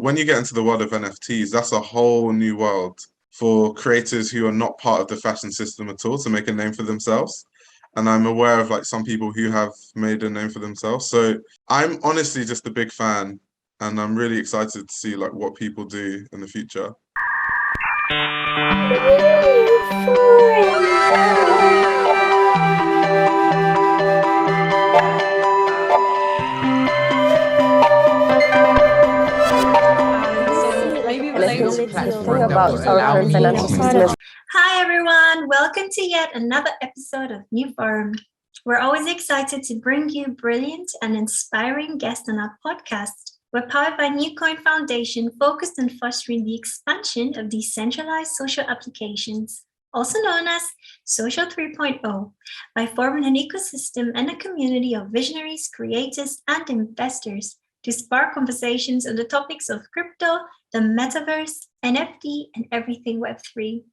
when you get into the world of NFTs, that's a whole new world for creators who are not part of the fashion system at all to make a name for themselves. And I'm aware of like some people who have made a name for themselves. So I'm honestly just a big fan, and I'm really excited to see like what people do in the future. Hi everyone, welcome to yet another episode of NewForum. We're always excited to bring you brilliant and inspiring guests on our podcast. We're powered by NewCoin Foundation, focused on fostering the expansion of decentralized social applications, also known as Social 3.0, by forming an ecosystem and a community of visionaries, creators, and investors to spark conversations on the topics of crypto, the Metaverse, NFT, and everything Web3.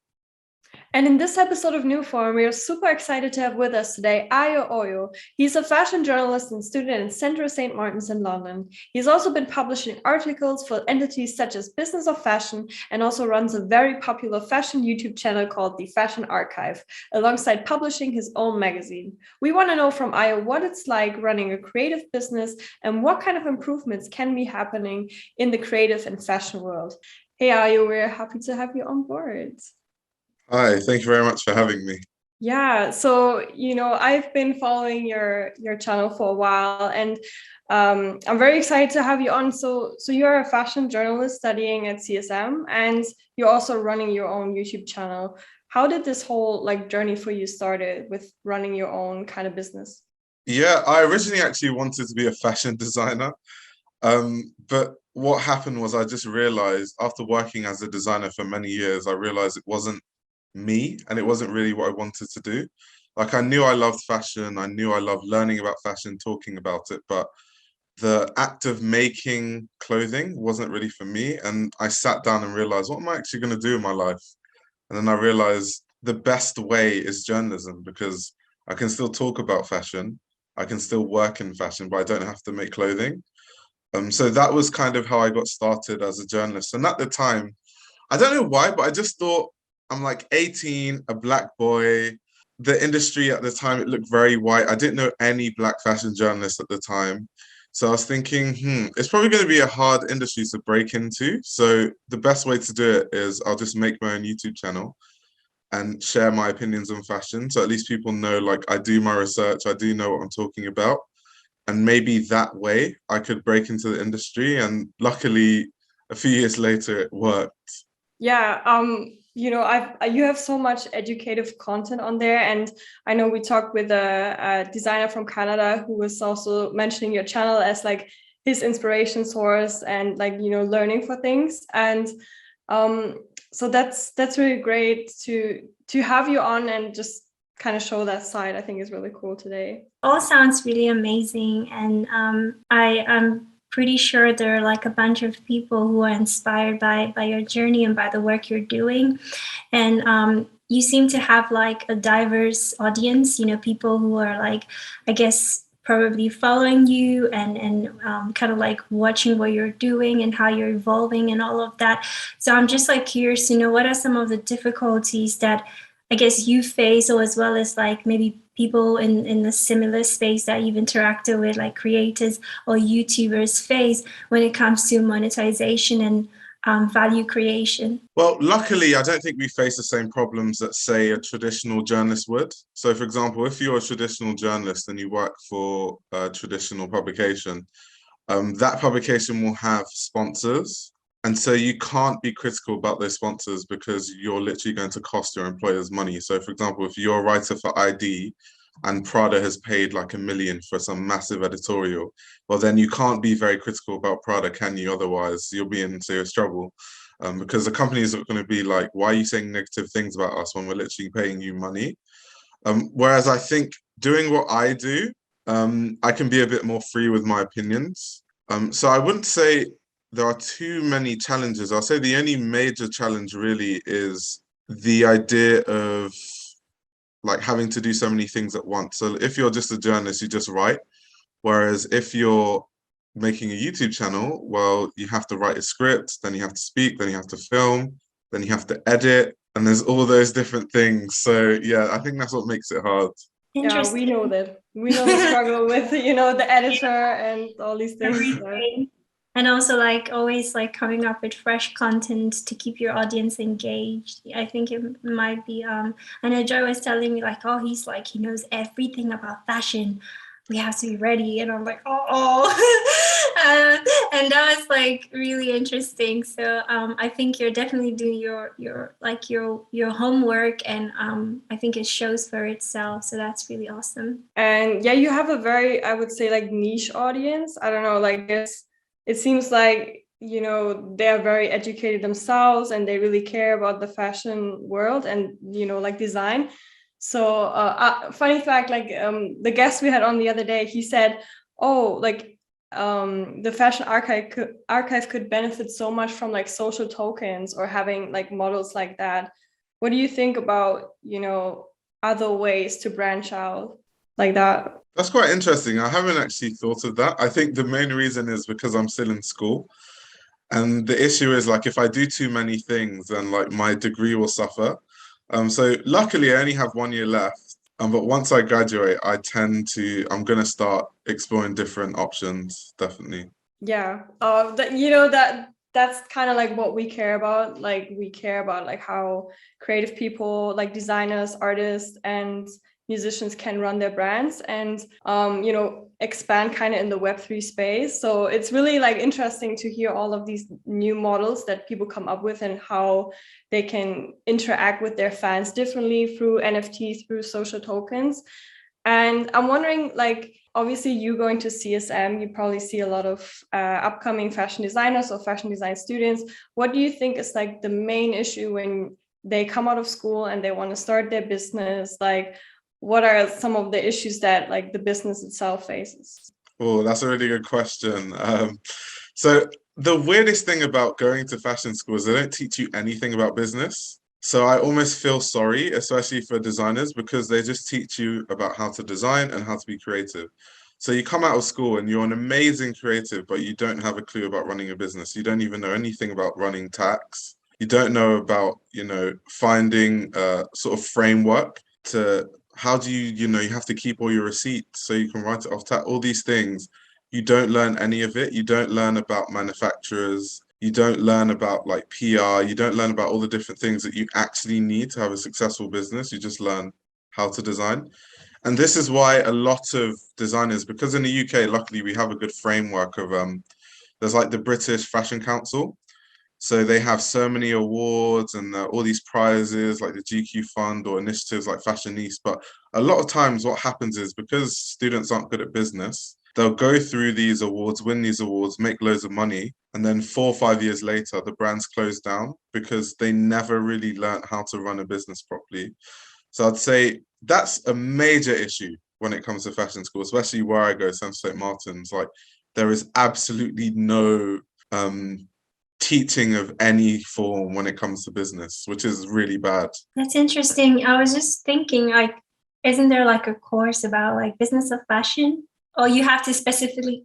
And in this episode of NewForum, we are super excited to have with us today Ayo Ojo. He's a fashion journalist and student in Central St. Martin's in London. He's also been publishing articles for entities such as Business of Fashion, and also runs a very popular fashion YouTube channel called The Fashion Archive, alongside publishing his own magazine. We want to know from Ayo what it's like running a creative business and what kind of improvements can be happening in the creative and fashion world. Hey Ayo, we're happy to have you on board. Hi, thank you very much for having me. Yeah, so I've been following your channel for a while, and I'm very excited to have you on. So you're a fashion journalist studying at CSM, and you're also running your own YouTube channel. How did this whole journey for you started with running your own kind of business? Yeah, I originally actually wanted to be a fashion designer, but what happened was I just realized after working as a designer for many years, I realized it wasn't me and it wasn't really what I wanted to do. Like I knew I loved fashion, I knew I loved learning about fashion, talking about it, but the act of making clothing wasn't really for me. And I sat down and realized, what am I actually going to do in my life? And then I realized the best way is journalism, because I can still talk about fashion, I can still work in fashion, but I don't have to make clothing. So that was kind of how I got started as a journalist. And at the time, I don't know why, but I just thought, I'm like 18, a black boy. The industry at the time, it looked very white. I didn't know any black fashion journalists at the time. So I was thinking, it's probably going to be a hard industry to break into. So the best way to do it is I'll just make my own YouTube channel and share my opinions on fashion. So at least people know, like, I do my research, I do know what I'm talking about. And maybe that way I could break into the industry. And luckily, a few years later, it worked. Yeah, you have so much educative content on there, and I know we talked with a designer from Canada who was also mentioning your channel as like his inspiration source and learning for things. And so that's really great to have you on and just kind of show that side. I think is really cool today. All sounds really amazing, and I'm pretty sure there are like a bunch of people who are inspired by your journey and by the work you're doing. And you seem to have like a diverse audience, people who are like, I guess, probably following you and kind of like watching what you're doing and how you're evolving and all of that. So I'm just like curious to know, what are some of the difficulties that I guess you face, or as well as like maybe people in the similar space that you've interacted with, like creators or YouTubers, face when it comes to monetization and value creation? Well, luckily, I don't think we face the same problems that, say, a traditional journalist would. So, for example, if you're a traditional journalist and you work for a traditional publication, that publication will have sponsors. And so you can't be critical about those sponsors because you're literally going to cost your employers money. So, for example, if you're a writer for ID and Prada has paid like $1 million for some massive editorial, well, then you can't be very critical about Prada, can you? Otherwise, you'll be in serious trouble. Because the companies are going to be like, why are you saying negative things about us when we're literally paying you money? Whereas I think doing what I do, I can be a bit more free with my opinions. So I wouldn't say there are too many challenges. I'll say the only major challenge really is the idea of like having to do so many things at once. So if you're just a journalist, you just write. Whereas if you're making a YouTube channel, well, you have to write a script, then you have to speak, then you have to film, then you have to edit, and there's all those different things. So yeah, I think that's what makes it hard. Yeah, we know that. We know the struggle with, the editor and all these things. Everything. And also like always like coming up with fresh content to keep your audience engaged. I think it might be I know Joy was telling me like, oh, he knows everything about fashion. We have to be ready. And I'm like, oh. And that was like really interesting. So I think you're definitely doing your homework, and I think it shows for itself. So that's really awesome. And yeah, you have a very, I would say, like niche audience. I don't know, like it seems like, they're very educated themselves and they really care about the fashion world and, like design. So funny fact, like the guest we had on the other day, he said, oh, like the fashion archive could benefit so much from like social tokens or having like models like that. What do you think about, other ways to branch out like that? That's quite interesting. I haven't actually thought of that. I think the main reason is because I'm still in school. And the issue is like if I do too many things, then like my degree will suffer. So luckily I only have 1 year left. But once I graduate, I'm gonna start exploring different options, definitely. Yeah. That's kind of like what we care about. Like we care about like how creative people, like designers, artists, and musicians can run their brands and expand kind of in the Web3 space. So it's really like interesting to hear all of these new models that people come up with and how they can interact with their fans differently through NFTs, through social tokens. And I'm wondering, like, obviously you going to CSM, you probably see a lot of upcoming fashion designers or fashion design students. What do you think is like the main issue when they come out of school and they want to start their business? Like, what are some of the issues that like the business itself faces? Oh, that's a really good question. So the weirdest thing about going to fashion school is they don't teach you anything about business. So I almost feel sorry, especially for designers, because they just teach you about how to design and how to be creative. So you come out of school and you're an amazing creative, but you don't have a clue about running a business. You don't even know anything about running tax. You don't know about, finding a sort of framework to how do you have to keep all your receipts so you can write it off tax, all these things. You don't learn any of it. You don't learn about manufacturers. You don't learn about like PR. You don't learn about all the different things that you actually need to have a successful business. You just learn how to design. And this is why a lot of designers, because in the UK, luckily we have a good framework of there's like the British Fashion Council. So they have so many awards and all these prizes like the GQ Fund or initiatives like Fashion East. But a lot of times what happens is because students aren't good at business, they'll go through these awards, win these awards, make loads of money. And then 4 or 5 years later, the brands close down because they never really learned how to run a business properly. So I'd say that's a major issue when it comes to fashion school, especially where I go, St. Martin's. Like there is absolutely no teaching of any form when it comes to business, which is really bad. That's interesting. I was just thinking, like, isn't there like a course about like business of fashion? Or you have to specifically,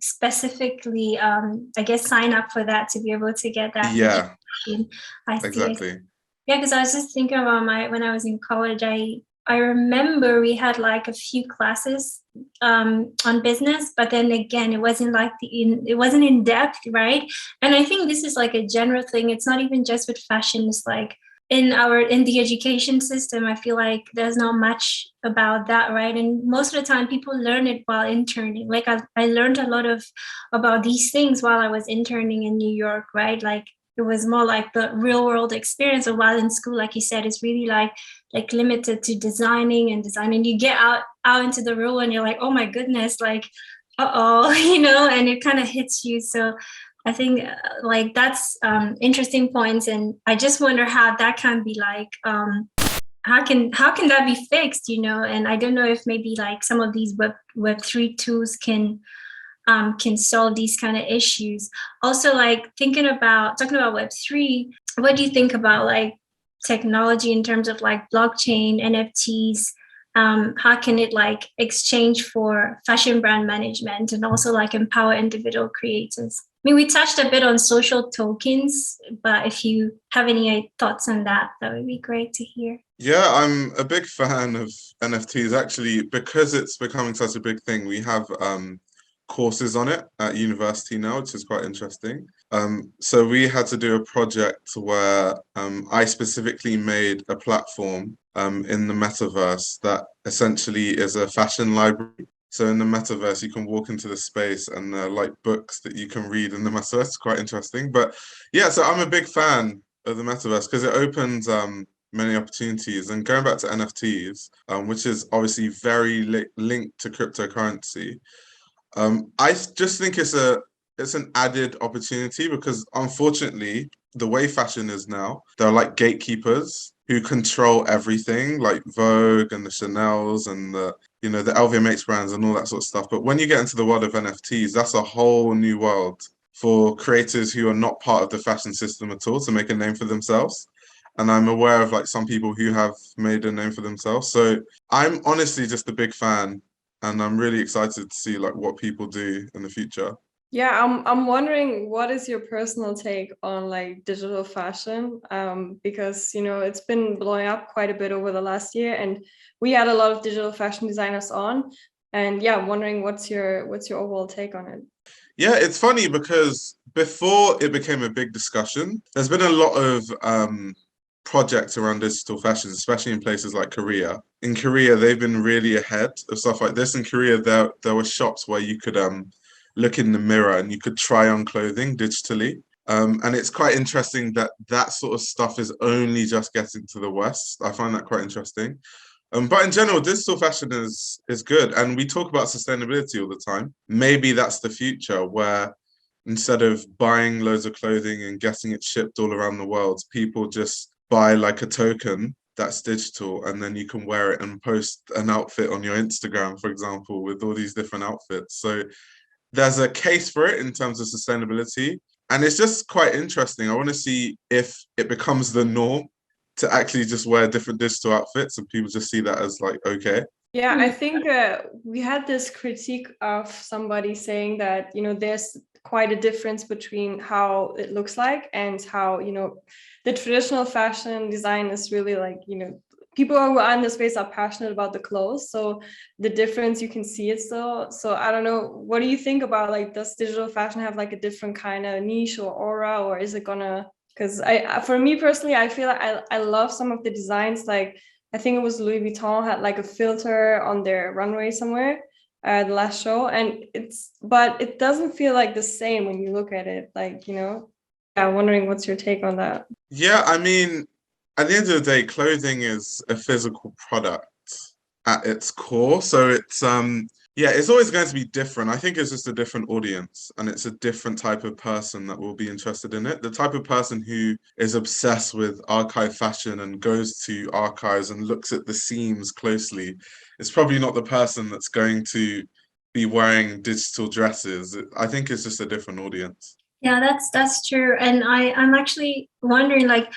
I guess, sign up for that to be able to get that Yeah, education. I see. exactly. Yeah, because I was just thinking about when I was in college, I remember we had like a few classes on business, but then again, it wasn't like it wasn't in depth, right? And I think this is like a general thing. It's not even just with fashion. It's like in the education system, I feel like there's not much about that, right? And most of the time people learn it while interning. Like I learned a lot about these things while I was interning in New York, right? Like it was more like the real world experience. Or while in school, like you said, it's really like limited to designing. You get out into the real world and you're like, oh my goodness, like and it kind of hits you. So I think like that's interesting points, and I just wonder how that can be like how can that be fixed, and I don't know if maybe like some of these web3 tools can solve these kind of issues. Also, like talking about Web3, what do you think about like technology in terms of like blockchain, NFTs, how can it like exchange for fashion brand management and also like empower individual creators? I mean, we touched a bit on social tokens, but if you have any thoughts on that, that would be great to hear. Yeah, I'm a big fan of NFTs actually because it's becoming such a big thing. We have courses on it at university now, which is quite interesting. So we had to do a project where I specifically made a platform in the metaverse that essentially is a fashion library. So in the metaverse, you can walk into the space and there are like books that you can read in the metaverse. It's quite interesting. But yeah, so I'm a big fan of the metaverse because it opens many opportunities. And going back to NFTs, which is obviously very linked to cryptocurrency, just think it's an added opportunity because unfortunately, the way fashion is now, there are like gatekeepers who control everything, like Vogue and the Chanels and the LVMH brands and all that sort of stuff. But when you get into the world of NFTs, that's a whole new world for creators who are not part of the fashion system at all to make a name for themselves. And I'm aware of like some people who have made a name for themselves. So I'm honestly just a big fan and I'm really excited to see like what people do in the future. Yeah, I'm wondering what is your personal take on like digital fashion? Because it's been blowing up quite a bit over the last year, and we had a lot of digital fashion designers on. And yeah, I'm wondering what's your overall take on it? Yeah, it's funny because before it became a big discussion, there's been a lot of projects around digital fashion, especially in places like Korea. In Korea, they've been really ahead of stuff like this. In Korea, there were shops where you could look in the mirror and you could try on clothing digitally. And it's quite interesting that that sort of stuff is only just getting to the West. I find that quite interesting. But in general, digital fashion is good, and we talk about sustainability all the time. Maybe that's the future, where instead of buying loads of clothing and getting it shipped all around the world, people just buy like a token that's digital, and then you can wear it and post an outfit on your Instagram, for example, with all these different outfits. So there's a case for it in terms of sustainability, and it's just quite interesting. I want to see if it becomes the norm to actually just wear different digital outfits and people just see that as like okay. Yeah, I think we had this critique of somebody saying that, there's quite a difference between how it looks like and how, the traditional fashion design is really like, people who are in the space are passionate about the clothes. So the difference, you can see it still. So I don't know, what do you think about like, does digital fashion have like a different kind of niche or aura, or is it gonna, because for me personally, I feel like I love some of the designs. Like I think it was Louis Vuitton had like a filter on their runway somewhere, the last show, and but it doesn't feel like the same when you look at it. Like yeah, I'm wondering what's your take on that. Yeah, I mean, at the end of the day, clothing is a physical product at its core. So yeah, it's always going to be different. I think it's just a different audience and it's a different type of person that will be interested in it. The type of person who is obsessed with archive fashion and goes to archives and looks at the seams closely is probably not the person that's going to be wearing digital dresses. I think it's just a different audience. Yeah, that's true. And I'm actually wondering like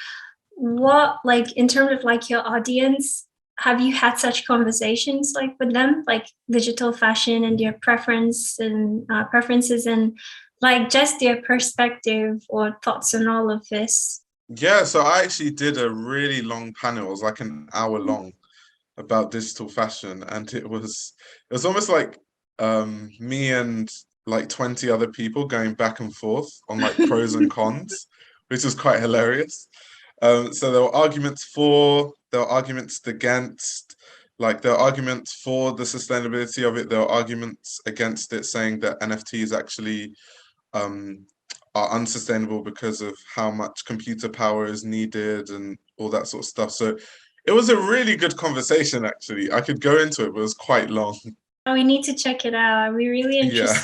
what like in terms of like your audience, have you had such conversations like with them, like digital fashion and their preferences and like just their perspective or thoughts on all of this? Yeah, so I actually did a really long panel. It was like an hour long about digital fashion, and it was almost like me and like 20 other people going back and forth on like pros and cons, which was quite hilarious. So there were arguments for, there were arguments against, like there were arguments for the sustainability of it, there were arguments against it, saying that NFTs actually um, are unsustainable because of how much computer power is needed and all that sort of stuff. So it was a really good conversation, actually. I could go into it, but it was quite long. Oh, we need to check it out. We're really Yeah.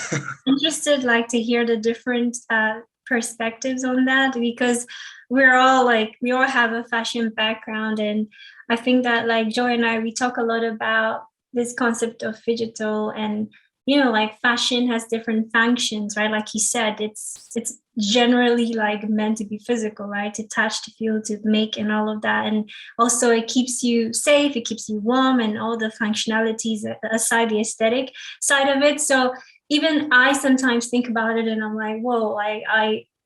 interested like to hear the different perspectives on that because we all have a fashion background, and I think that like Joy and I we talk a lot about this concept of digital and like fashion has different functions, right? Like he said, it's generally like meant to be physical, right? To touch, to feel, to make, and all of that. And also it keeps you safe, it keeps you warm, and all the functionalities aside, the aesthetic side of it. So even I sometimes think about it and I'm like, whoa,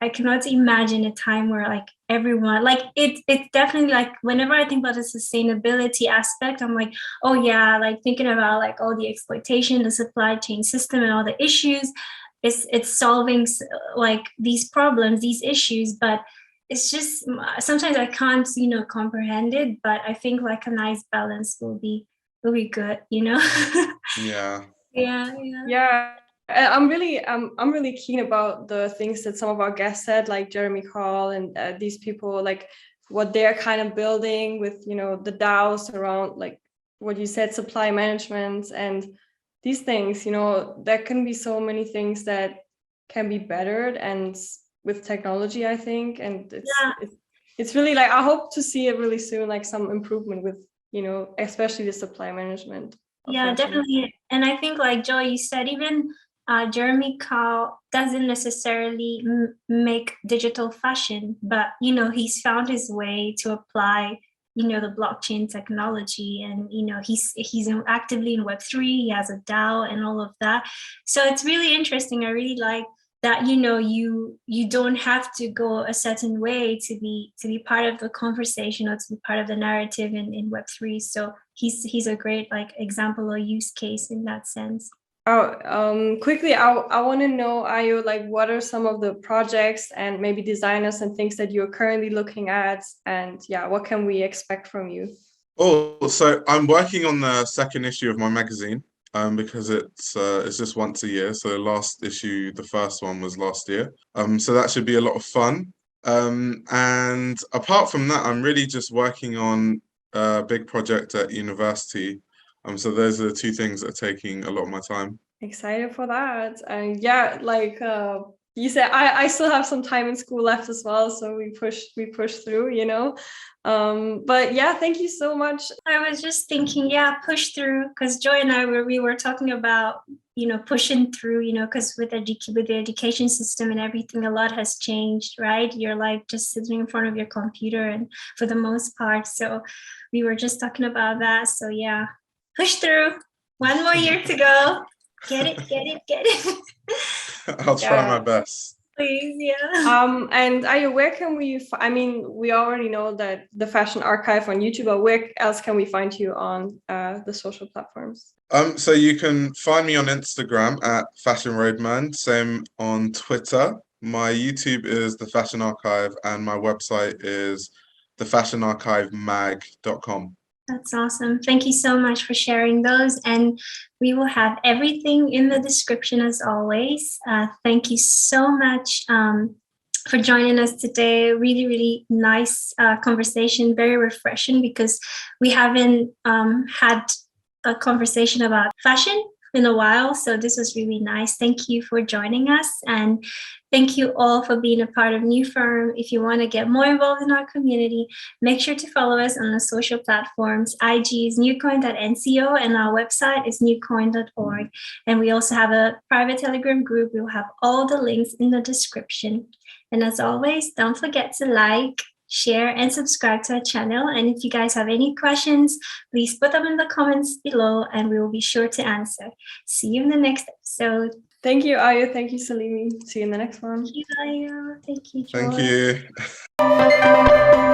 I cannot imagine a time where like everyone, like it's definitely like whenever I think about the sustainability aspect, I'm like, oh yeah, like thinking about like all the exploitation, the supply chain system and all the issues. It's solving like these problems, these issues, but it's just sometimes I can't, comprehend it, but I think like a nice balance will be good, Yeah. Yeah. Yeah, I'm really keen about the things that some of our guests said, like Jeremy Call and these people, like what they're kind of building with, the DAOs around, like what you said, supply management and these things. There can be so many things that can be bettered and with technology, I think, and it's really like I hope to see it really soon, like some improvement with, especially the supply management. Yeah, definitely. And I think like Joy, you said, even Jeremy Kyle doesn't necessarily make digital fashion, but he's found his way to apply the blockchain technology, and he's actively in Web3. He has a DAO and all of that. So it's really interesting. I really like that you don't have to go a certain way to be part of the conversation or to be part of the narrative in Web3. So he's a great like example or use case in that sense. Quickly, I want to know, Ayo, like what are some of the projects and maybe designers and things that you're currently looking at, and yeah, what can we expect from you? Oh, so I'm working on the second issue of my magazine, because it's just once a year. So the last issue, the first one was last year. So that should be a lot of fun. And apart from that, I'm really just working on a big project at university. So those are the two things that are taking a lot of my time. Excited for that. And yeah, like you said, I still have some time in school left as well, so we push through. But yeah, thank you so much. I was just thinking, push through, because Joy and I we were talking about pushing through, because with the education system and everything, a lot has changed, right? You're like just sitting in front of your computer, and for the most part, so we were just talking about that. So yeah, push through. One more year to go. Get it. I'll try my best. Please, yeah. And Ayo, where can we? I mean, we already know that the Fashion Archive on YouTube, but where else can we find you on the social platforms? So you can find me on Instagram at Fashion Roadman. Same on Twitter. My YouTube is The Fashion Archive, and my website is thefashionarchivemag.com. That's awesome. Thank you so much for sharing those. And we will have everything in the description as always. Thank you so much for joining us today. Really, really nice conversation, very refreshing, because we haven't had a conversation about fashion in a while. So this was really nice. Thank you for joining us. And thank you all for being a part of NewForum. If you want to get more involved in our community, make sure to follow us on the social platforms. IG is newcoin.nco and our website is newcoin.org. And we also have a private Telegram group. We'll have all the links in the description. And as always, don't forget to like, share, and subscribe to our channel. And if you guys have any questions, please put them in the comments below and we will be sure to answer. See you in the next episode. Thank you, Ayo. Thank you, Salimi. See you in the next one. Thank you, Ayo. Thank you, Joy. Thank you.